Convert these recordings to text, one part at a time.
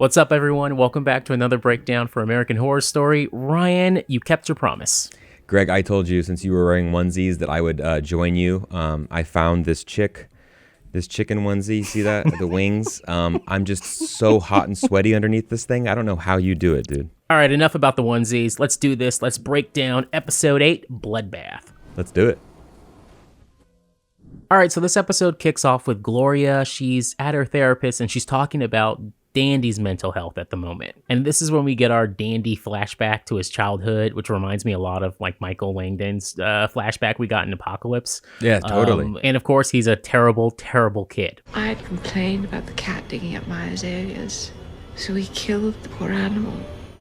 What's up, everyone? Welcome back to another breakdown for American Horror Story. Ryan, you kept your promise. Greg, I told you since you were wearing onesies that I would join you. I found this chicken onesie. See that? The wings. I'm just so hot and sweaty underneath this thing. I don't know how you do it, dude. All right, enough about the onesies. Let's do this. Let's break down episode 8, Bloodbath. Let's do it. All right, so this episode kicks off with Gloria. She's at her therapist, and she's talking about Dandy's mental health at the moment. And this is when we get our Dandy flashback to his childhood, which reminds me a lot of like Michael Langdon's flashback we got in Apocalypse. Yeah, totally. And of course, he's a terrible, terrible kid. I had complained about the cat digging up my azaleas, so he killed the poor animal.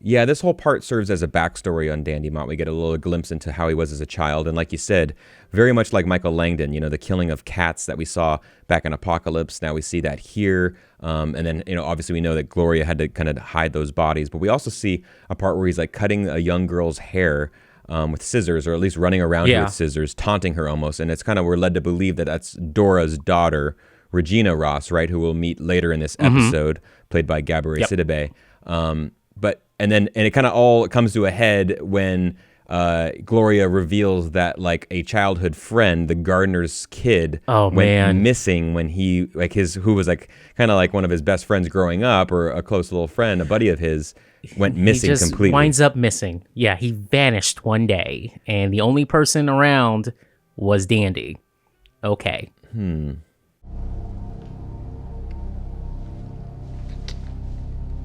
Yeah, this whole part serves as a backstory on Dandy Mott. We get a little glimpse into how he was as a child. And like you said, very much like Michael Langdon, the killing of cats that we saw back in Apocalypse. Now we see that here. And then, obviously we know that Gloria had to kind of hide those bodies. But we also see a part where he's like cutting a young girl's hair with scissors, or at least running around her with scissors, taunting her almost. And it's kind of, we're led to believe that that's Dora's daughter, Regina Ross, right, who we'll meet later in this episode, played by Gabourey Sidibe. And it kind of all comes to a head when Gloria reveals that like a childhood friend, the gardener's kid, went missing when he who was like kind of like one of his best friends growing up, or a close little friend, a buddy of his, went missing he just completely. Winds up missing. Yeah, he vanished one day, and the only person around was Dandy. Okay.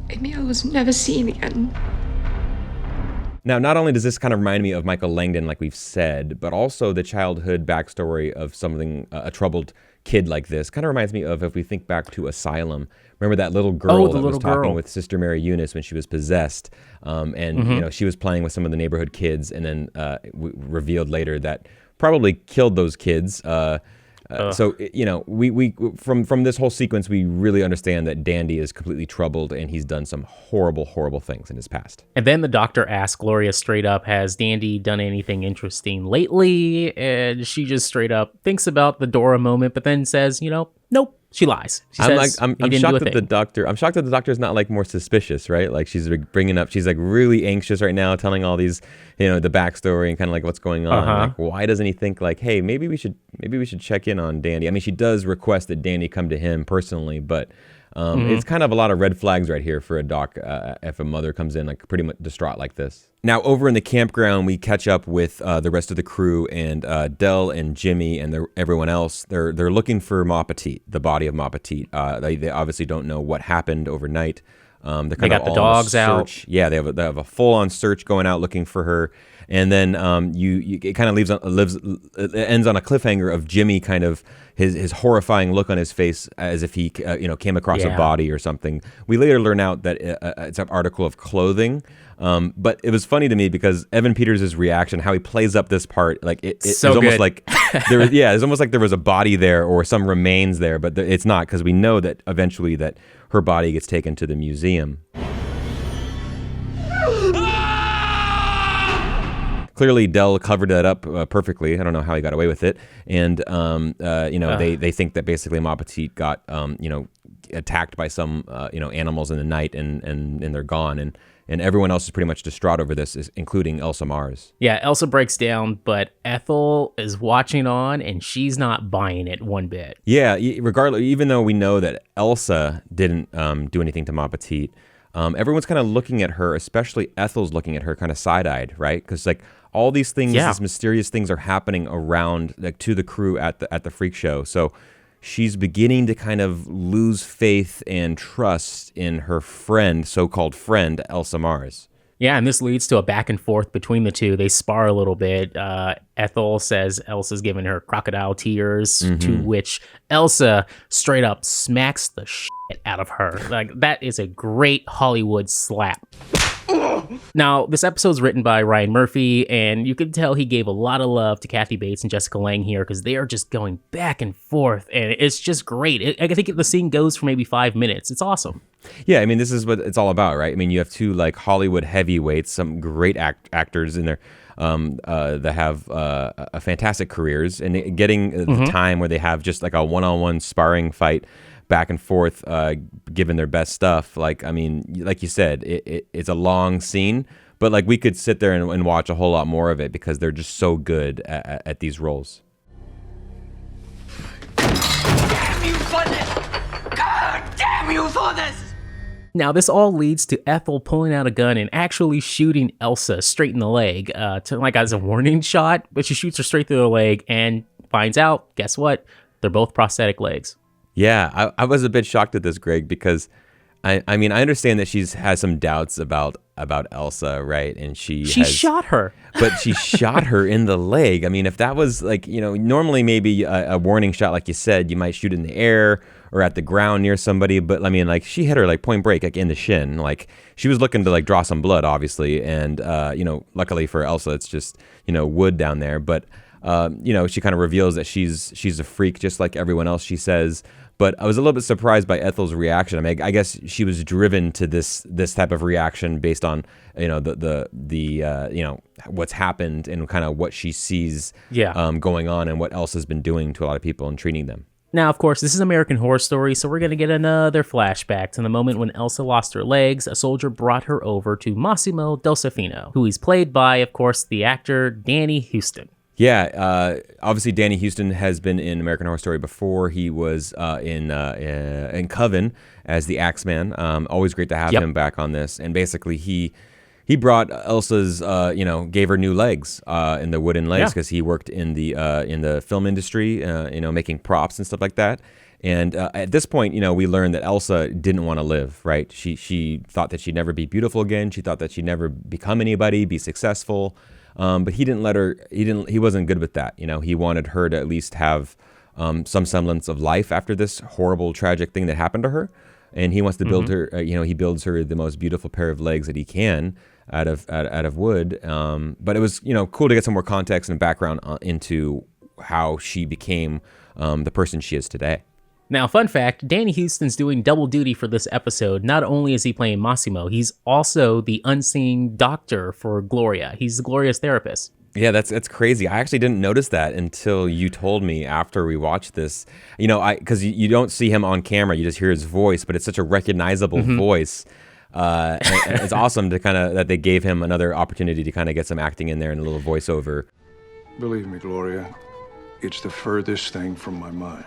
Emil was never seen again. Now, not only does this kind of remind me of Michael Langdon, like we've said, but also the childhood backstory of something, a troubled kid like this, kind of reminds me of, if we think back to Asylum. Remember that little girl that was talking with Sister Mary Eunice when she was possessed, and she was playing with some of the neighborhood kids, and then revealed later that probably killed those kids. So we from this whole sequence, we really understand that Dandy is completely troubled, and he's done some horrible things in his past. And then the doctor asks Gloria straight up, has Dandy done anything interesting lately? And she just straight up thinks about the Dora moment, but then says, nope. She lies. She says, I'm shocked that the doctor. I'm shocked that the doctor's not like more suspicious, right? Like she's bringing up. She's like really anxious right now, telling all these, the backstory and kind of like what's going on. Like, why doesn't he think like, hey, maybe we should check in on Dandy? I mean, she does request that Dandy come to him personally, but it's kind of a lot of red flags right here for a doc if a mother comes in like pretty much distraught like this. Now, over in the campground, we catch up with the rest of the crew, and Del and Jimmy and everyone else. They're looking for Ma Petite, the body of Ma Petite. They obviously don't know what happened overnight. They got the dogs out. Yeah, they have a full-on search going out looking for her. And then it kind of it ends on a cliffhanger of Jimmy kind of his horrifying look on his face as if he came across a body or something. We later learn out that it's an article of clothing. But it was funny to me because Evan Peters' reaction, how he plays up this part, like it's almost like it's almost like there was a body there or some remains there, but it's not, because we know that eventually that her body gets taken to the museum. Clearly, Del covered that up perfectly. I don't know how he got away with it. And, they think that basically Ma Petite got, attacked by some, animals in the night and they're gone. And everyone else is pretty much distraught over this, including Elsa Mars. Yeah, Elsa breaks down, but Ethel is watching on, and she's not buying it one bit. Yeah, regardless, even though we know that Elsa didn't do anything to Ma Petite, everyone's kind of looking at her, especially Ethel's looking at her kind of side-eyed, right? Because like all these things, these mysterious things are happening around, like to the crew at the freak show. So she's beginning to kind of lose faith and trust in her friend, so-called friend, Elsa Mars. Yeah, and this leads to a back and forth between the two. They spar a little bit. Ethel says Elsa's giving her crocodile tears, to which Elsa straight up smacks the shit out of her. Like, that is a great Hollywood slap. Now, this episode's written by Ryan Murphy, and you can tell he gave a lot of love to Kathy Bates and Jessica Lange here, because they are just going back and forth, and it's just great. I think the scene goes for maybe 5 minutes. It's awesome. Yeah, I mean, this is what it's all about, right? I mean, you have two like Hollywood heavyweights, some great actors in there that have fantastic careers, and getting the time where they have just like a one-on-one sparring fight back and forth, giving their best stuff. Like, I mean, like you said, it's a long scene, but like we could sit there and watch a whole lot more of it because they're just so good at these roles. Damn you for this! God damn you for this! Now, this all leads to Ethel pulling out a gun and actually shooting Elsa straight in the leg, as a warning shot, but she shoots her straight through the leg and finds out, guess what? They're both prosthetic legs. Yeah, I was a bit shocked at this, Greg, because I mean, I understand that she's has some doubts about Elsa, right? And she shot her. But she shot her in the leg. I mean, if that was like, normally maybe a warning shot, like you said, you might shoot in the air or at the ground near somebody. But I mean, like she hit her like point break, like in the shin. Like she was looking to like draw some blood, obviously. And, luckily for Elsa, it's just, wood down there. But, she kind of reveals that she's a freak, just like everyone else, she says. But I was a little bit surprised by Ethel's reaction. I mean, I guess she was driven to this type of reaction based on what's happened and kind of what she sees going on and what Elsa's been doing to a lot of people and treating them. Now, of course, this is American Horror Story, so we're going to get another flashback to the moment when Elsa lost her legs. A soldier brought her over to Massimo Delfino, who is played by, of course, the actor Danny Huston. Yeah, obviously Danny Huston has been in American Horror Story before. He was in Coven as the Axeman. Always great to have him back on this. And basically he brought Elsa's, gave her new legs, in the wooden legs, because he worked in the film industry, making props and stuff like that. And at this point, we learned that Elsa didn't want to live, right? She thought that she'd never be beautiful again. She thought that she'd never become anybody, be successful. But he didn't let her. He wasn't good with that. He wanted her to at least have some semblance of life after this horrible, tragic thing that happened to her. And he wants to build her. He builds her the most beautiful pair of legs that he can out of wood. But it was cool to get some more context and background into how she became the person she is today. Now, fun fact, Danny Huston's doing double duty for this episode. Not only is he playing Massimo, he's also the unseen doctor for Gloria. He's Gloria's therapist. Yeah, that's crazy. I actually didn't notice that until you told me after we watched this. Because you don't see him on camera, you just hear his voice, but it's such a recognizable voice. And it's awesome to that they gave him another opportunity to kind of get some acting in there and a little voiceover. Believe me, Gloria, it's the furthest thing from my mind,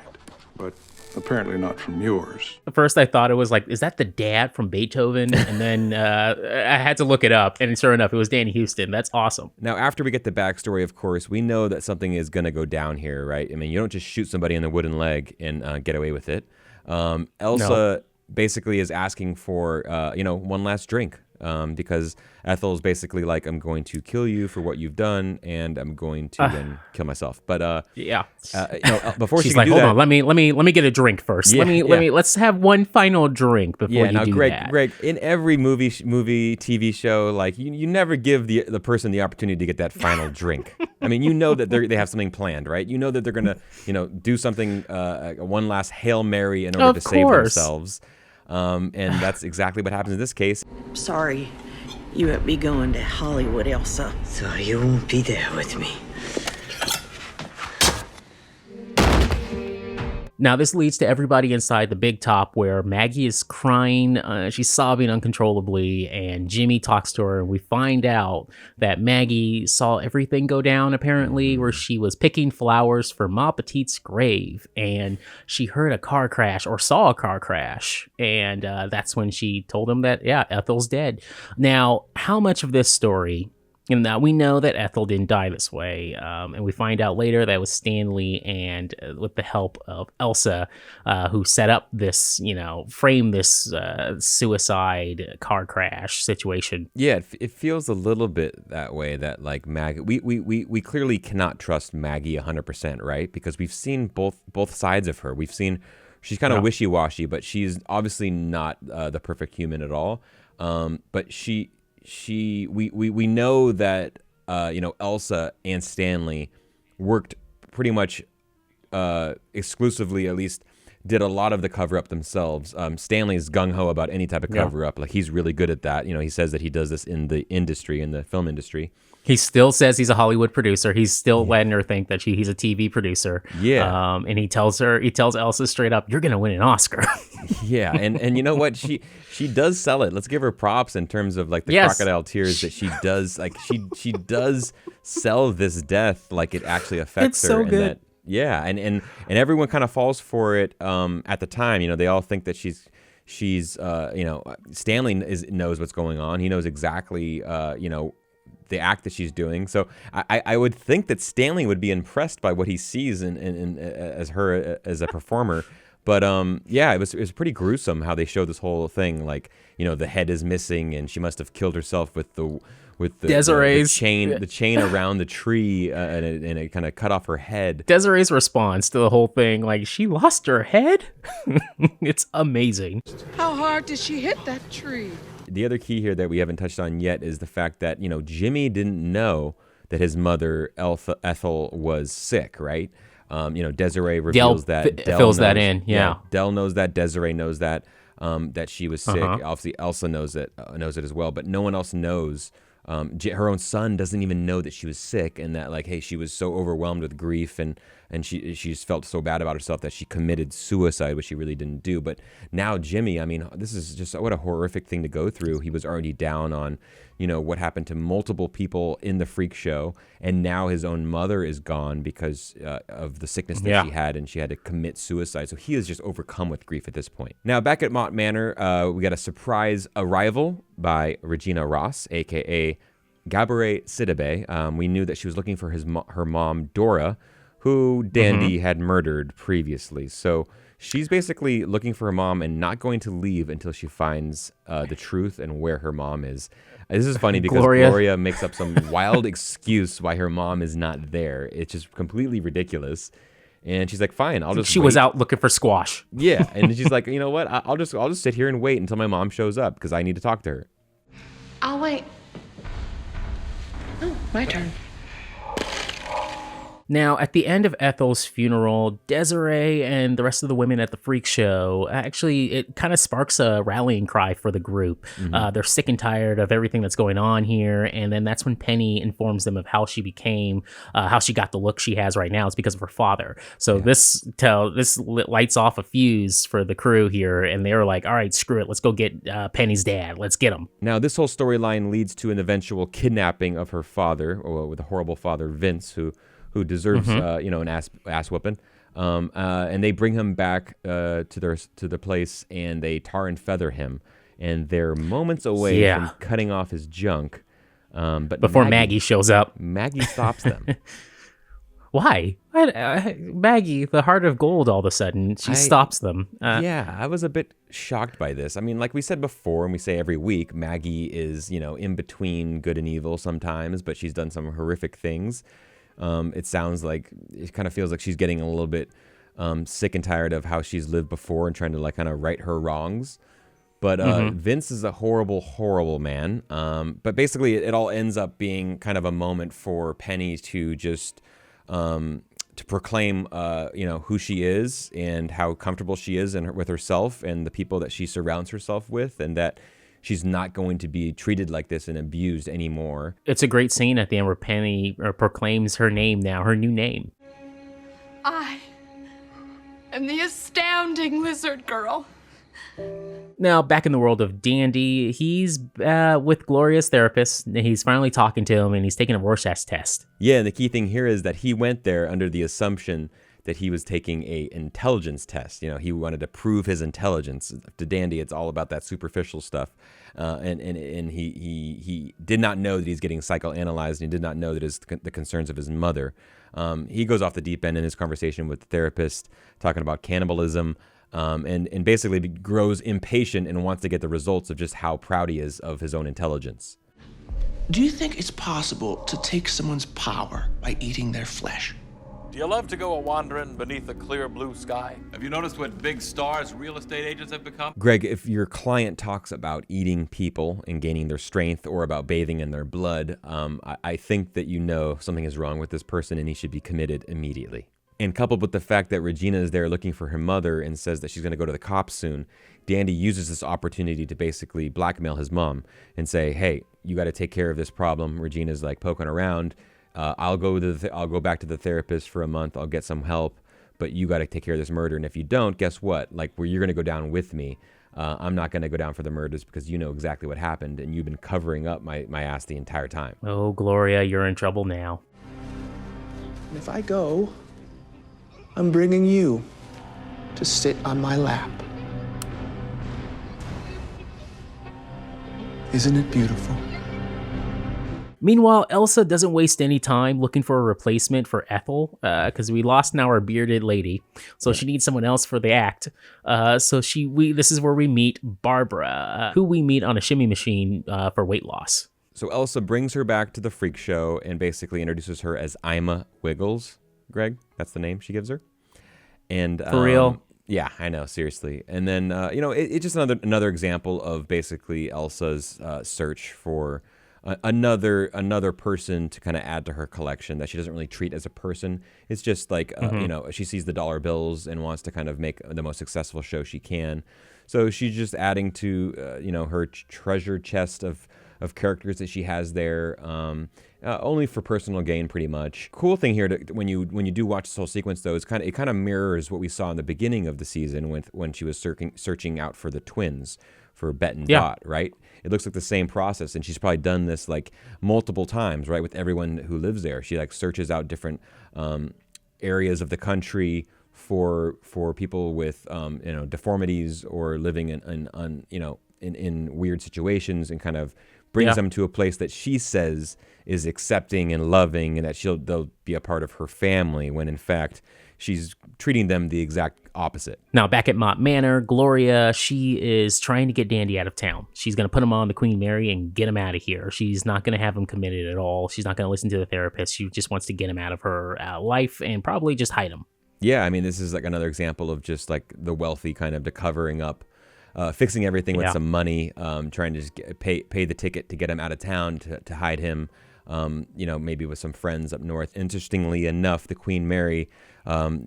but apparently not from yours. At first I thought it was like, is that the dad from Beethoven? And then I had to look it up, and sure enough, it was Danny Huston. That's awesome. Now, after we get the backstory, of course, we know that something is going to go down here, right? I mean, you don't just shoot somebody in the wooden leg and get away with it. Elsa basically is asking for, one last drink. Because Ethel is basically like, I'm going to kill you for what you've done, and I'm going to then kill myself. But before she's she like, can do hold that, on, let me get a drink first. Let's have one final drink before you do that. Greg, in every movie, TV show, like you never give the person the opportunity to get that final drink. I mean, that they have something planned, right? You know that they're gonna, do something, one last Hail Mary in order to save themselves. And that's exactly what happens in this case. Sorry, you won't be going to Hollywood, Elsa. So you won't be there with me. Now, this leads to everybody inside the big top where Maggie is crying. She's sobbing uncontrollably, and Jimmy talks to her, and we find out that Maggie saw everything go down, apparently, where she was picking flowers for Ma Petite's grave, and she heard a car crash, or saw a car crash, and that's when she told him that, Ethel's dead. Now, how much of this story... And now we know that Ethel didn't die this way, and we find out later that it was Stanley, and with the help of Elsa, who set up this, framed this suicide car crash situation. Yeah, it feels a little bit that way. That like Maggie, we clearly cannot trust Maggie 100%, right? Because we've seen both sides of her. We've seen she's kind of wishy-washy, but she's obviously not the perfect human at all. But we know that Elsa and Stanley worked pretty much exclusively, at least did a lot of the cover-up themselves. Stanley's gung-ho about any type of cover-up. Like, he's really good at that. You know, he says that he does this in the industry, in the film industry. He still says he's a Hollywood producer. He's still letting her think that he's a TV producer. Yeah. And he tells Elsa straight up, "You're going to win an Oscar." Yeah, and you know what? She does sell it. Let's give her props in terms of like the crocodile tears that she does. Like she does sell this death like it actually affects It's her. so and good. That, yeah, and everyone kind of falls for it at the time. You know, they all think that she's you know, Stanley knows what's going on. He knows exactly you know, the act that she's doing. So I would think that Stanley would be impressed by what he sees in as her as a performer. But yeah, it was pretty gruesome how they showed this whole thing. Like, you know, the head is missing, and she must have killed herself with the Desiree's the chain around the tree, and it kind of cut off her head. Desiree's response to the whole thing, like, she lost her head? It's amazing. How hard did she hit that tree? The other key here that we haven't touched on yet is the fact that, you know, Jimmy didn't know that his mother, Ethel, was sick, right? You know, Desiree reveals that. Del fills knows, that in, yeah. Del knows that. Desiree knows that, that she was sick. Uh-huh. Obviously, Elsa knows it as well, but no one else knows. Her own son doesn't even know that she was sick, and that, like, hey, she was so overwhelmed with grief, and she just felt so bad about herself that she committed suicide, which she really didn't do. But now Jimmy, I mean, this is just what a horrific thing to go through. He was already down on, you know, what happened to multiple people in the freak show, and now his own mother is gone because of the sickness that she had, and she had to commit suicide. So he is just overcome with grief at this point. Now, back at Mott Manor, we got a surprise arrival by Regina Ross, a.k.a. Gabourey Sidibe. We knew that she was looking for her mom, Dora, who Dandy had murdered previously. So she's basically looking for her mom and not going to leave until she finds the truth and where her mom is. This is funny because Gloria makes up some wild excuse why her mom is not there. It's just completely ridiculous. And she's like, "Fine, I'll just." She was out looking for squash. Yeah, and she's like, "You know what? I'll just sit here and wait until my mom shows up because I need to talk to her." I'll wait. Oh, my turn. Now, at the end of Ethel's funeral, Desiree and the rest of the women at the freak show, actually, it kind of sparks a rallying cry for the group. They're sick and tired of everything that's going on here, and then that's when Penny informs them of how she became, how she got the look she has right now. It's because of her father. So this lights off a fuse for the crew here, and they're like, all right, screw it, let's go get Penny's dad. Let's get him. Now, this whole storyline leads to an eventual kidnapping of her father, or with a horrible father, Vince, who deserves you know, an ass whooping, and they bring him back to the place, and they tar and feather him, and they're moments away from cutting off his junk, but before Maggie shows up. Maggie stops them. Why? Maggie, the heart of gold, all of a sudden, she stops them. Yeah, I was a bit shocked by this. I mean, like we said before, and we say every week, Maggie is, you know, in between good and evil sometimes, but she's done some horrific things. It sounds like, it kind of feels like she's getting a little bit sick and tired of how she's lived before and trying to, like, kind of right her wrongs. But Vince is a horrible, horrible man. But basically, it all ends up being kind of a moment for Penny to just to proclaim, you know, who she is and how comfortable she is with herself and the people that she surrounds herself with, and that she's not going to be treated like this and abused anymore. It's a great scene at the end where Penny proclaims her name now, her new name. I am the astounding lizard girl. Now, back in the world of Dandy, he's with Gloria's therapist. He's finally talking to him, and he's taking a Rorschach test. Yeah, and the key thing here is that he went there under the assumption that he was taking a intelligence test. You know, he wanted to prove his intelligence. To Dandy, it's all about that superficial stuff. And he did not know that he's getting psychoanalyzed, and he did not know that the concerns of his mother. He goes off the deep end in his conversation with the therapist, talking about cannibalism, and basically grows impatient and wants to get the results of just how proud he is of his own intelligence. Do you think it's possible to take someone's power by eating their flesh? Do you love to go a-wandering beneath a clear blue sky? Have you noticed what big stars real estate agents have become? Greg, if your client talks about eating people and gaining their strength, or about bathing in their blood, I think that you know something is wrong with this person and he should be committed immediately. And coupled with the fact that Regina is there looking for her mother and says that she's going to go to the cops soon, Dandy uses this opportunity to basically blackmail his mom and say, hey, you got to take care of this problem. Regina's like poking around. I'll go back to the therapist for a month. I'll get some help, but you got to take care of this murder. And if you don't, guess what? Like, you're going to go down with me. I'm not going to go down for the murders because you know exactly what happened, and you've been covering up my ass the entire time. Oh, Gloria, you're in trouble now. And if I go, I'm bringing you to sit on my lap. Isn't it beautiful? Meanwhile, Elsa doesn't waste any time looking for a replacement for Ethel, because we lost now our bearded lady, so she needs someone else for the act. This is where we meet Barbara, who we meet on a shimmy machine for weight loss. So Elsa brings her back to the freak show and basically introduces her as Ima Wiggles. Greg, that's the name she gives her. And for real? Yeah, I know, seriously. And then it's just another example of basically Elsa's search for another person to kind of add to her collection that she doesn't really treat as a person. It's just like she sees the dollar bills and wants to kind of make the most successful show she can. So she's just adding to her treasure chest of characters that she has there, only for personal gain, pretty much. Cool thing here, when you do watch this whole sequence, though, is it kind of mirrors what we saw in the beginning of the season when she was searching out for the twins, for Bet and Dot, right? It looks like the same process, and she's probably done this like multiple times, right, with everyone who lives there. She like searches out different areas of the country for people with deformities or living in weird situations, and kind of brings them to a place that she says is accepting and loving, and that they'll be a part of her family, when in fact she's treating them the exact opposite. Now, back at Mott Manor, Gloria, she is trying to get Dandy out of town. She's going to put him on the Queen Mary and get him out of here. She's not going to have him committed at all. She's not going to listen to the therapist. She just wants to get him out of her life and probably just hide him. Yeah, I mean, this is like another example of just like the wealthy kind of covering up, fixing everything with some money, trying to just pay the ticket to get him out of town, to hide him, maybe with some friends up north. Interestingly enough, the Queen Mary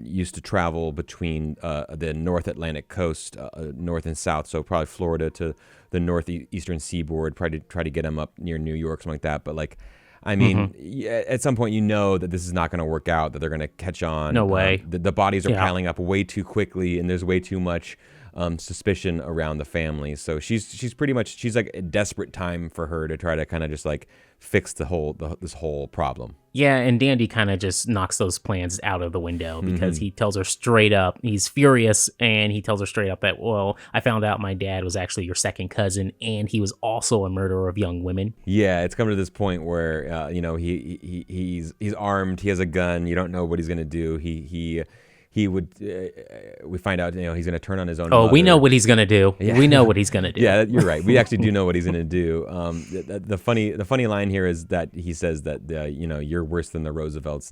used to travel between the North Atlantic coast, north and south, so probably Florida to the northeastern seaboard, try to get him up near New York, something like that. But like, I mean, at some point, that this is not going to work out, that they're going to catch on. No way. The bodies are piling up way too quickly, and there's way too much suspicion around the family. So she's pretty much, she's like a desperate time for her to try to kind of just like fix this whole problem. Yeah, and Dandy kind of just knocks those plans out of the window because he tells her straight up, he's furious, and he tells her straight up that, well, I found out my dad was actually your second cousin, and he was also a murderer of young women. Yeah, it's come to this point where he's armed, he has a gun, you don't know what he's gonna do. We find out, he's going to turn on his own mother. We know what he's going to do. Yeah. We know what he's going to do. Yeah, you're right. We actually do know what he's going to do. The funny line here is that he says that, you're worse than the Roosevelts.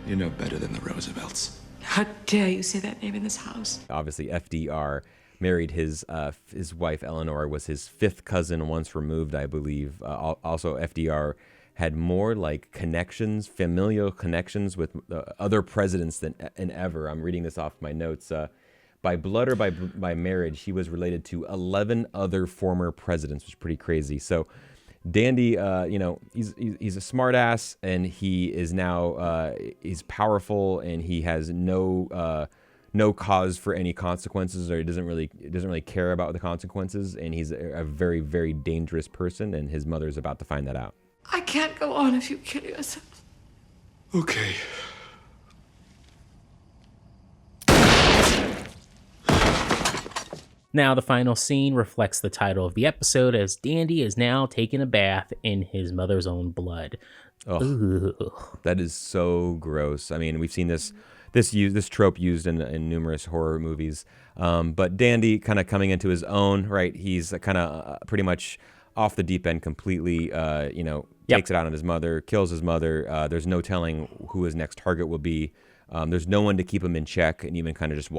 You're no better than the Roosevelts. How dare you say that name in this house? Obviously, FDR married his wife, Eleanor, was his fifth cousin, once removed, I believe. Also, FDR had more like familial connections with other presidents than ever. I'm reading this off my notes. By blood or by marriage, he was related to 11 other former presidents, which is pretty crazy. So Dandy, he's a smart ass, and he is now he's powerful, and he has no cause for any consequences, or he doesn't really care about the consequences, and he's a very, very dangerous person, and his mother's about to find that out. I can't go on if you kill yourself. Okay. Now, the final scene reflects the title of the episode, as Dandy is now taking a bath in his mother's own blood. That is so gross. I mean, we've seen this trope used in numerous horror movies. But Dandy kind of coming into his own, right? He's kind of pretty much off the deep end completely, takes it out on his mother, kills his mother. There's no telling who his next target will be. There's no one to keep him in check and even kind of just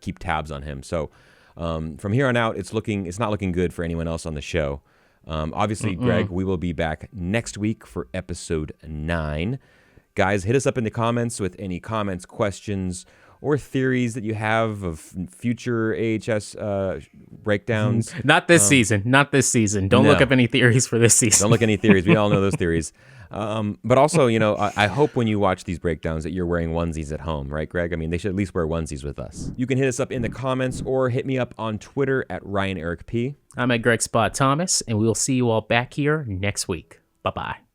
keep tabs on him. So from here on out, it's not looking good for anyone else on the show. Obviously, Greg, we will be back next week for episode 9. Guys, hit us up in the comments with any comments, questions, or theories that you have of future AHS breakdowns. Not this season. Not this season. Don't look up any theories for this season. Don't look any theories. We all know those theories. But also, I hope when you watch these breakdowns that you're wearing onesies at home, right, Greg? I mean, they should at least wear onesies with us. You can hit us up in the comments or hit me up on Twitter at RyanEricP. I'm at Greg Spot Thomas, and we will see you all back here next week. Bye-bye.